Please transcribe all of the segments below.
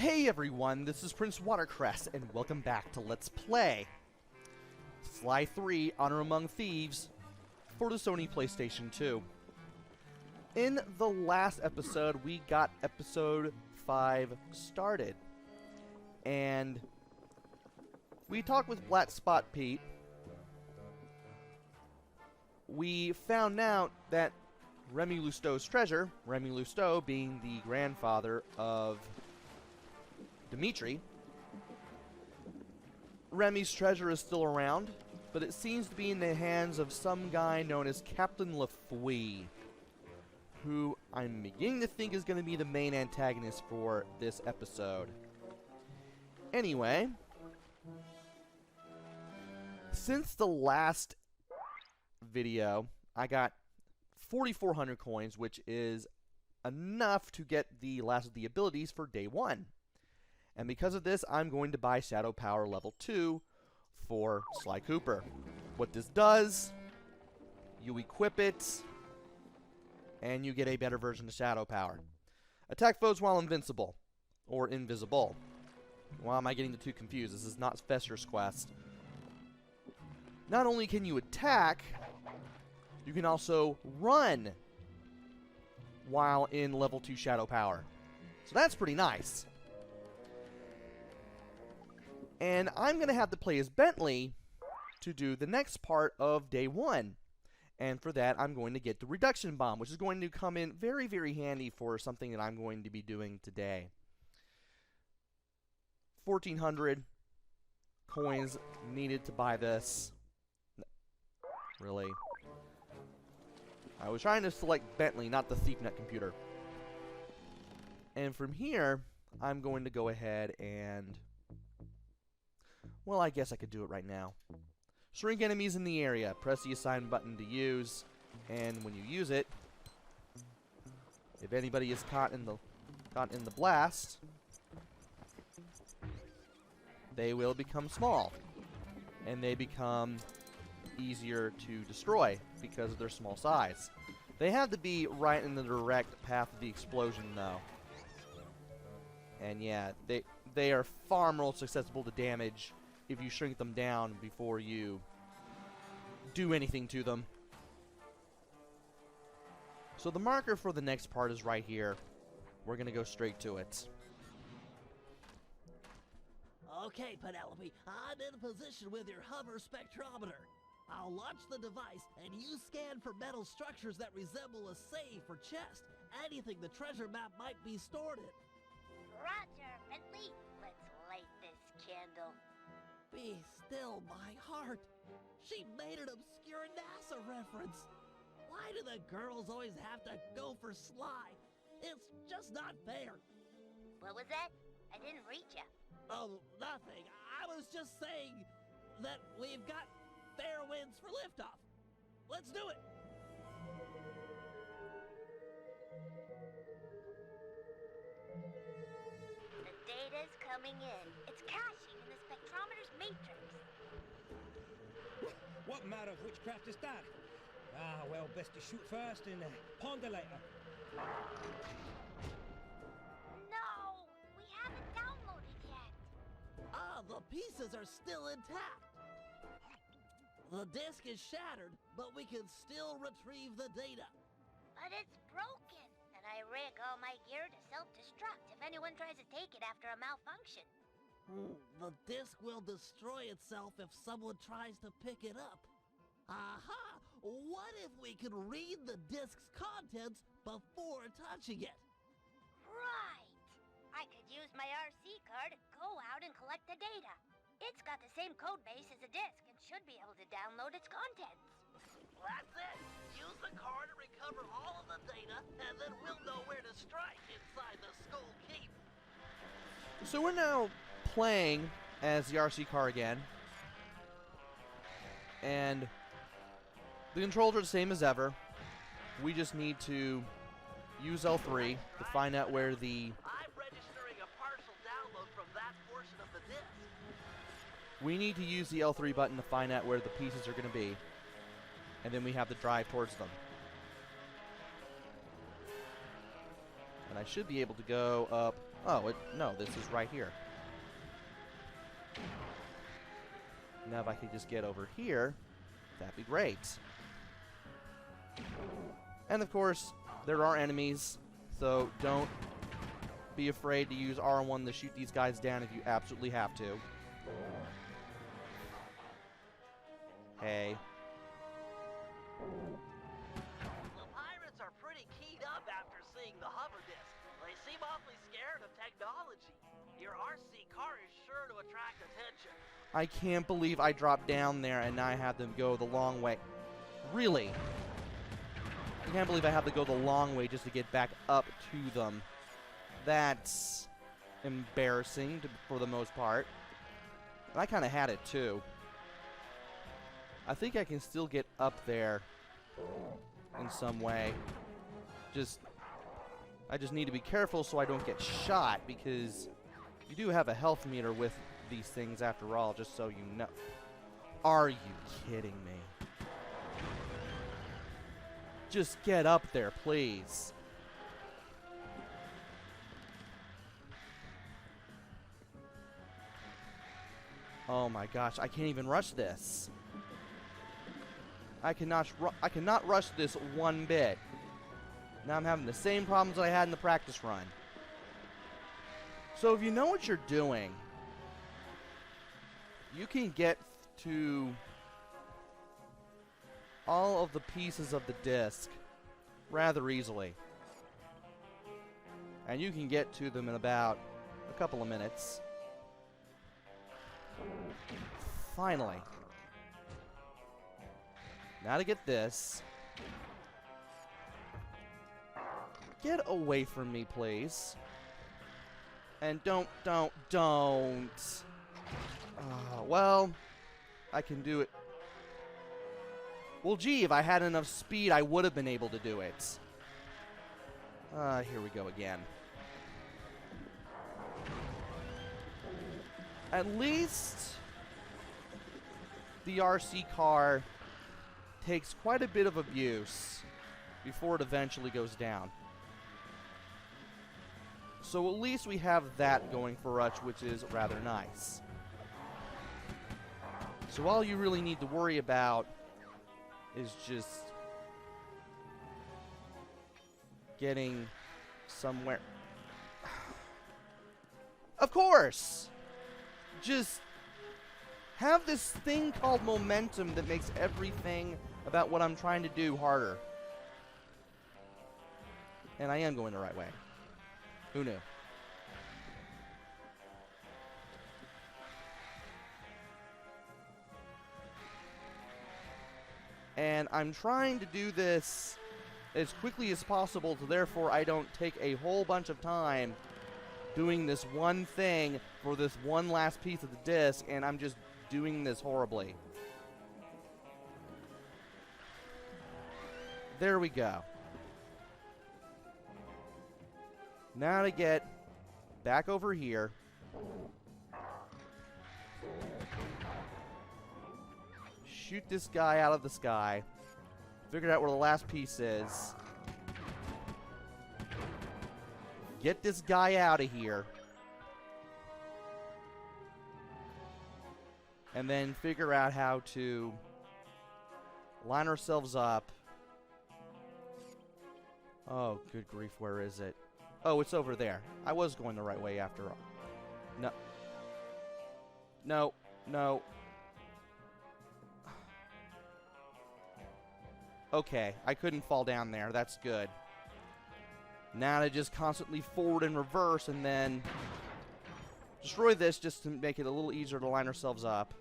Hey everyone, this is PrinceWatercress, and welcome back to Let's Play Sly 3 Honor Among Thieves for the Sony PlayStation 2. In the last episode, we got episode 5 started, and we talked with Black Spot Pete. We found out that Remy Lousteau's treasure, Remy Lousteau being the grandfather of Dimitri. Remy's treasure is still around, but it seems to be in the hands of some guy known as Captain LeFwee, who I'm beginning to think is going to be the main antagonist for this episode. Anyway, since the last video, I got 4,400 coins, which is enough to get the last of the abilities for day 1. And because of this, I'm going to buy Shadow Power Level 2 for Sly Cooper. What this does, you equip it, and you get a better version of Shadow Power. Attack foes while invincible, or invisible. Why am I getting the two confused? This is not Fesser's quest. Not only can you attack, you can also run while in Level 2 Shadow Power. So that's pretty nice. And I'm going to have to play as Bentley to do the next part of day 1. And for that, I'm going to get the reduction bomb, which is going to come in very, very handy for something that I'm going to be doing today. 1,400 coins needed to buy this. Really? I was trying to select Bentley, not the ThiefNet computer. And from here, I'm going to go ahead and... well, I guess I could do it right now. Shrink enemies in the area. Press the assign button to use, and when you use it, if anybody is caught in the blast, they will become small, and they become easier to destroy because of their small size. They have to be right in the direct path of the explosion, though. And yeah, they are far more susceptible to damage if you shrink them down before you do anything to them. So the marker for the next part is right here. We're going to go straight to it. Okay, Penelope, I'm in position with your hover spectrometer. I'll launch the device, and you scan for metal structures that resemble a safe or chest. Anything the treasure map might be stored in. Roger, Bentley. Let's light this candle. Be still, my heart. She made an obscure NASA reference. Why do the girls always have to go for Sly? It's just not fair. What was that? I didn't reach you. Oh, nothing. I was just saying that we've got fair winds for liftoff. Let's do it. The data's coming in. It's caching in the spectrometer's matrix. What manner of witchcraft is that? Ah, well, best to shoot first and ponder later. No! We haven't downloaded yet. Ah, the pieces are still intact. The disk is shattered, but we can still retrieve the data. But it's broken. And I rig all my gear to self-destruct if anyone tries to take it after a malfunction. The disk will destroy itself if someone tries to pick it up. Aha! What if we could read the disk's contents before touching it? Right! I could use my RC card to go out and collect the data. It's got the same code base as a disk and should be able to download its contents. That's it! Use the card to recover all of the data, and then we'll know where to strike inside the Skull Keep. So we're now playing as the RC car again. And the controls are the same as ever. We just need to use L3 to find out where the... I'm registering a partial download from that portion of the disk. we need to use the L3 button to find out where the pieces are going to be. And then we have to drive towards them. And I should be able to go up... Oh, no, this is right here. Now if I could just get over here, that'd be great. And of course, there are enemies, so don't be afraid to use R1 to shoot these guys down if you absolutely have to. Hey. The pirates are pretty keyed up after seeing the hover disc. They seem awfully scared of technology. Your RC car is sure to attract attention. I can't believe I dropped down there and I had them go the long way. Really? I can't believe I have to go the long way just to get back up to them. That's embarrassing for the most part. And I kind of had it too. I think I can still get up there in some way. I just need to be careful so I don't get shot, because you do have a health meter with these things after all, just so you know. Are you kidding me? Just get up there, please. Oh my gosh, I can't even rush this. I cannot rush this one bit. Now I'm having the same problems that I had in the practice run. So if you know what you're doing, you can get to all of the pieces of the disc rather easily. And you can get to them in about a couple of minutes. Finally. Now to get this. Get away from me, please. And don't. Well, I can do it. Well, gee, if I had enough speed, I would have been able to do it. Here we go again. At least the RC car takes quite a bit of abuse before it eventually goes down. So at least we have that going for us, which is rather nice. So all you really need to worry about is just getting somewhere. Of course! Just have this thing called momentum that makes everything about what I'm trying to do harder. And I am going the right way. Who knew? And I'm trying to do this as quickly as possible, so therefore I don't take a whole bunch of time doing this one thing for this one last piece of the disc, and I'm just doing this horribly. There we go. Now to get back over here. Shoot this guy out of the sky. Figure out where the last piece is. Get this guy out of here. And then figure out how to line ourselves up. Oh, good grief, where is it? Oh, it's over there. I was going the right way after all. No. No. No. Okay, I couldn't fall down there. That's good. Now to just constantly forward and reverse and then destroy this just to make it a little easier to line ourselves up.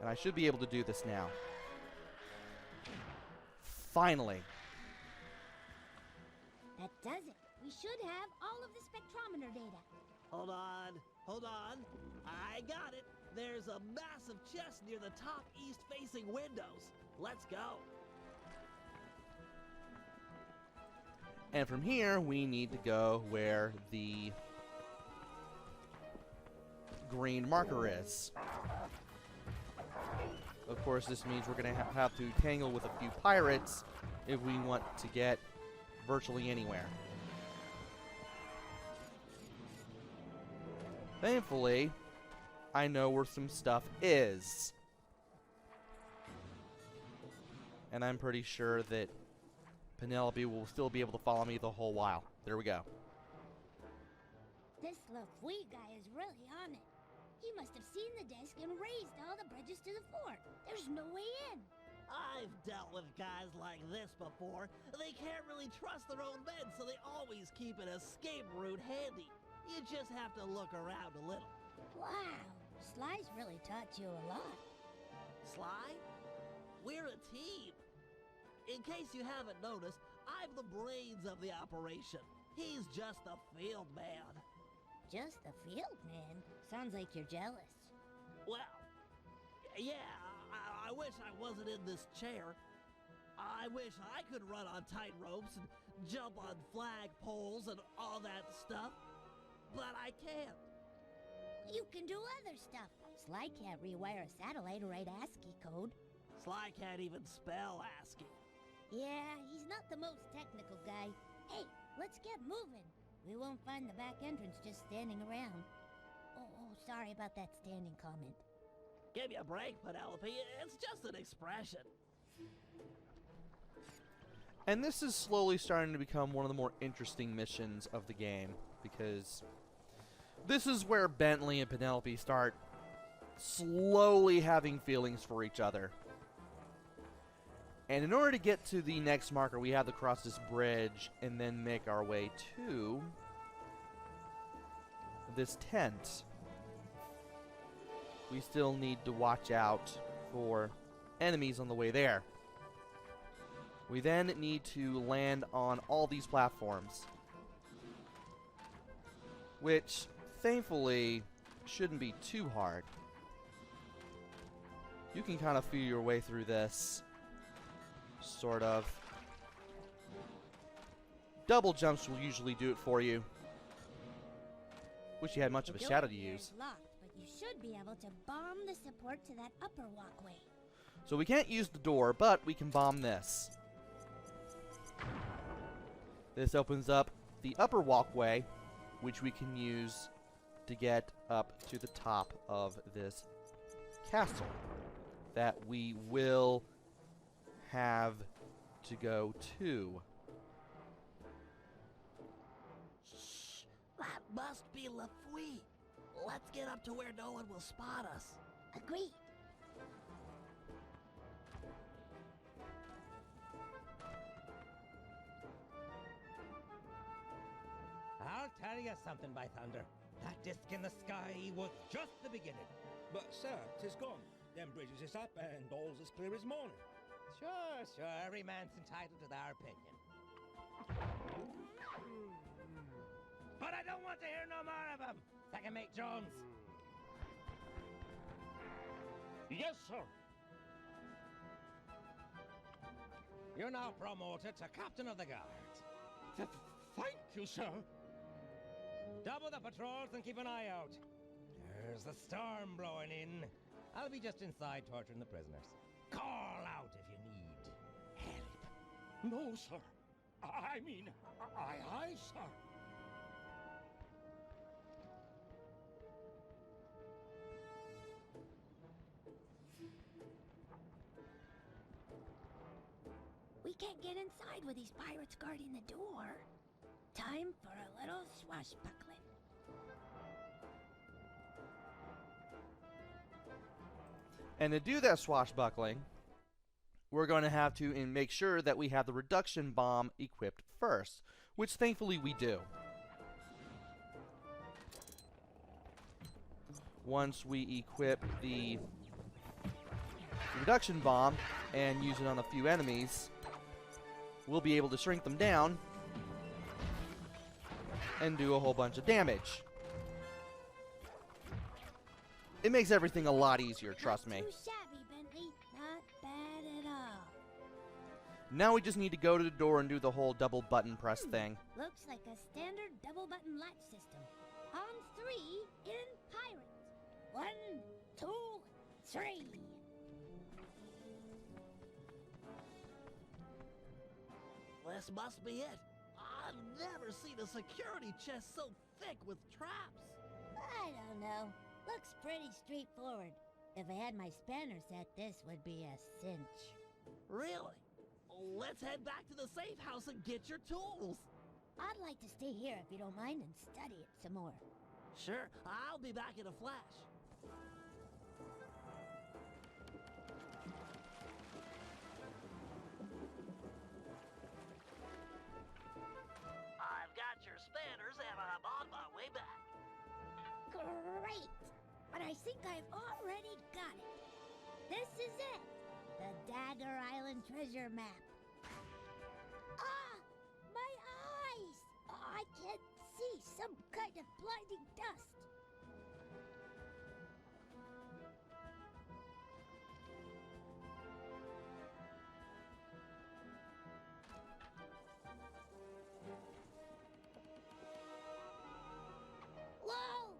And I should be able to do this now. Finally. That does it. We should have all of the spectrometer data. Hold on. I got it. There's a massive chest near the top east-facing windows. Let's go. And from here, we need to go where the green marker is. Of course, this means we're going to have to tangle with a few pirates if we want to get virtually anywhere. Thankfully, I know where some stuff is. And I'm pretty sure that Penelope will still be able to follow me the whole while. There we go. This LeFwee guy is really on it. He must have seen the disc and raised all the bridges to the fort. There's no way in. I've dealt with guys like this before. They can't really trust their own men, so they always keep an escape route handy. You just have to look around a little. Wow, Sly's really taught you a lot. Sly? We're a team. In case you haven't noticed, I'm the brains of the operation. He's just the field man. Just the field man? Sounds like you're jealous. Well, yeah, I wish I wasn't in this chair. I wish I could run on tight ropes and jump on flag poles and all that stuff. But I can't. You can do other stuff. Sly can't rewire a satellite or write ASCII code. Sly can't even spell ASCII. Yeah, he's not the most technical guy. Hey, let's get moving. We won't find the back entrance just standing around. Oh, sorry about that standing comment. Give me a break, Penelope. It's just an expression. And this is slowly starting to become one of the more interesting missions of the game, because this is where Bentley and Penelope start slowly having feelings for each other. And in order to get to the next marker, we have to cross this bridge and then make our way to this tent. We still need to watch out for enemies on the way there. We then need to land on all these platforms, which thankfully shouldn't be too hard. You can kind of feel your way through this. Sort of. Double jumps will usually do it for you. Wish you had much of a shadow to use. It's locked, but you should be able to bomb the support to that upper walkway. So we can't use the door, but we can bomb this. This opens up the upper walkway, which we can use to get up to the top of this castle that we will have to go to. Shh! That must be LeFwee. Let's get up to where no one will spot us. Agreed. I'll tell you something, by thunder. That disc in the sky was just the beginning. But, sir, 'tis gone. Them bridges is up and all's as clear as morning. Sure. Every man's entitled to their opinion. But I don't want to hear no more of them. Second Mate Jones. Yes, sir. You're now promoted to Captain of the Guard. Thank you, sir. Double the patrols and keep an eye out. There's the storm blowing in. I'll be just inside torturing the prisoners. Call out if you need help. No, sir. I mean, aye, sir. We can't get inside with these pirates guarding the door. Time for a little swashbuckling. And to do that swashbuckling, we're going to have to make sure that we have the reduction bomb equipped first, which thankfully we do. Once we equip the reduction bomb and use it on a few enemies, we'll be able to shrink them down and do a whole bunch of damage. It makes everything a lot easier, trust me. Not too shabby, Bentley. Not bad at all. Now we just need to go to the door and do the whole double button press thing. Looks like a standard double button latch system. On 3 in pirate. 1, 2, 3. This must be it. I've never seen a security chest so thick with traps. I don't know. Looks pretty straightforward. If I had my spanner set, this would be a cinch. Really? Let's head back to the safe house and get your tools. I'd like to stay here if you don't mind and study it some more. Sure, I'll be back in a flash. I've got your spanners and I'm on my way back. Great! But I think I've already got it. This is it. The Dagger Island treasure map. Ah! My eyes! I can't see some kind of blinding dust. Whoa!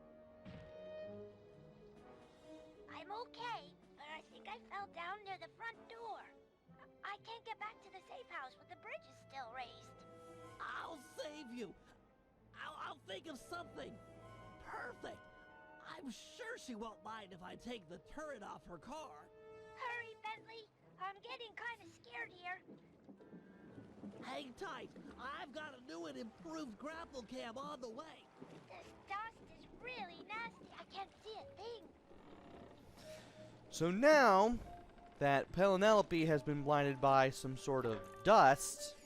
I'm okay, but I think I fell down near the front door. I can't get back to the safe house with the bridges still raised. I'll save you. I'll think of something. Perfect. I'm sure she won't mind if I take the turret off her car. Hurry, Bentley. I'm getting kind of scared here. Hang tight. I've got a new and improved grapple cam on the way. This dust is really nasty. I can't see a thing. So now that Penelope has been blinded by some sort of dust,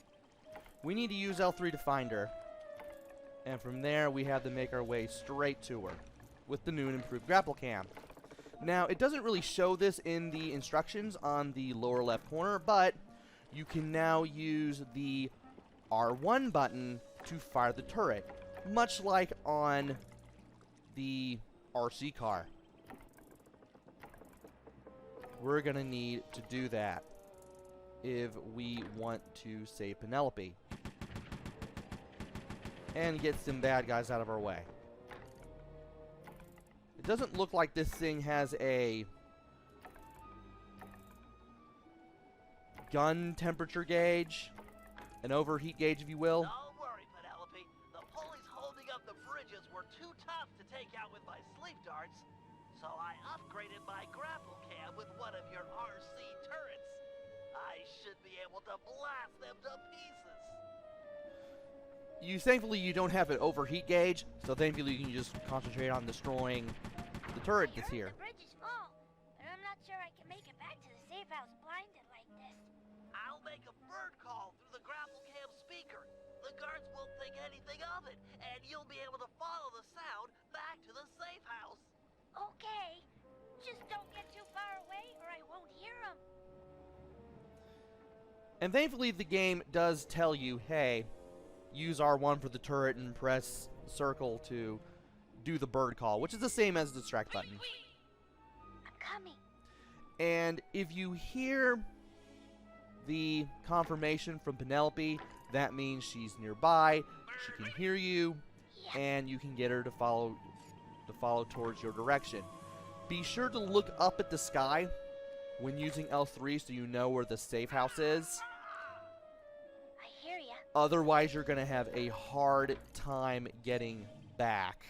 we need to use L3 to find her. And from there, we have to make our way straight to her with the new and improved grapple cam. Now, it doesn't really show this in the instructions on the lower left corner, but you can now use the R1 button to fire the turret, much like on the RC car. We're going to need to do that if we want to save Penelope and get some bad guys out of our way. It doesn't look like this thing has a gun temperature gauge, an overheat gauge, if you will. Don't worry, Penelope. The pulleys holding up the bridges were too tough to take out with my sleep darts, so I upgraded my grapple cam with one of your RC turrets. I should be able to blast them to pieces. Thankfully, you don't have an overheat gauge, so thankfully you can just concentrate on destroying the turret that's here. The bridge is full, but I'm not sure I can make it back to the safe house blinded like this. I'll make a bird call through the grapple cam speaker. The guards won't think anything of it, and you'll be able to follow the sound back to the safe house. Okay, just don't get too far away or I won't hear them. And thankfully, the game does tell you, hey, use R1 for the turret and press circle to do the bird call, which is the same as the strike button. I'm coming. And if you hear the confirmation from Penelope, that means she's nearby, she can hear you, and you can get her to follow towards your direction. Be sure to look up at the sky when using L3 so you know where the safe house is. I hear ya. Otherwise, you're going to have a hard time getting back.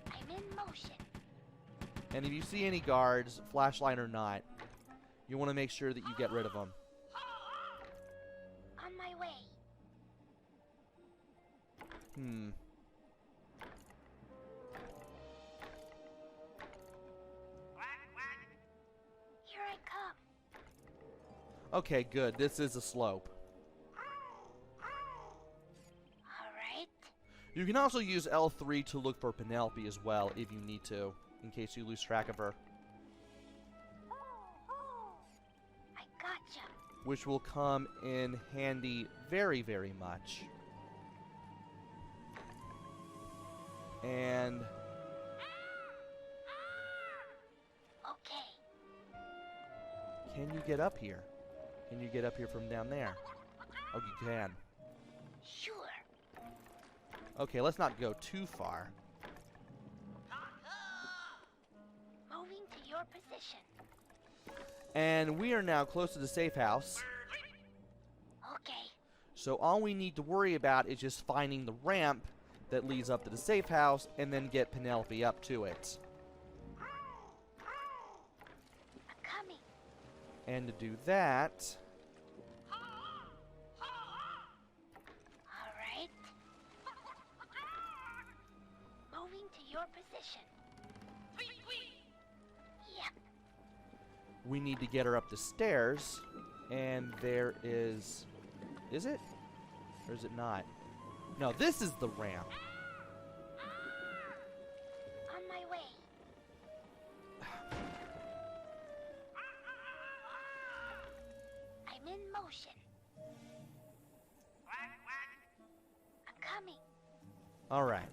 I'm in motion. And if you see any guards, flashlight or not, you want to make sure that you get rid of them. On my way. Here I come. Okay, good. This is a slope. Alright. You can also use L3 to look for Penelope as well if you need to, in case you lose track of her. I gotcha. Which will come in handy very, very much. And Okay. can you get up here? Can you get up here from down there? Oh, you can. Sure. Okay, let's not go too far. Moving to your position. And we are now close to the safe house. Okay. So all we need to worry about is just finding the ramp that leads up to the safe house and then get Penelope up to it. I'm coming. And to do that, All right. Moving to your position. Yep. we need to get her up the stairs. And there is... Is it? Or is it not? No, this is the ramp. On my way. I'm in motion. I'm coming. All right.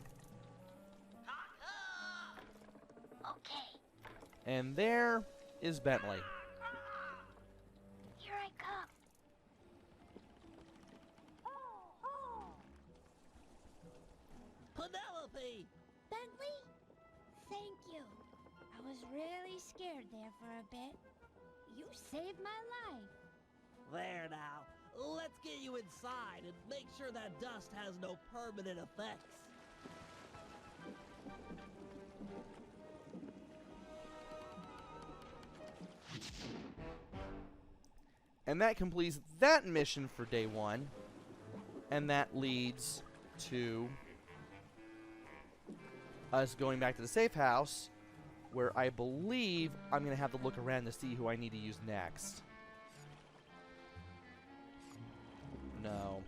Okay. And there is Bentley. Here I come. Penelope! Bentley? Thank you. I was really scared there for a bit. You saved my life. There now. Let's get you inside and make sure that dust has no permanent effects. And that completes that mission for day 1. And that leads to us going back to the safe house, where I believe I'm going to have to look around to see who I need to use next. No.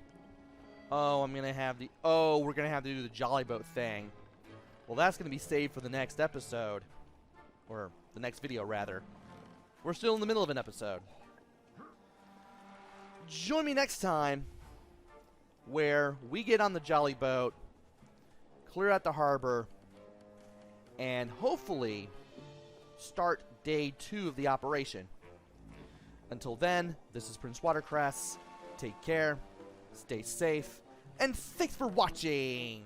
Oh, I'm going to have the... Oh, we're going to have to do the Jolly Boat thing. Well, that's going to be saved for the next episode. Or the next video, rather. We're still in the middle of an episode. Join me next time, where we get on the Jolly Boat, clear out the harbor, and hopefully start day 2 of the operation. Until then, this is PrinceWatercress. Take care, stay safe, and thanks for watching!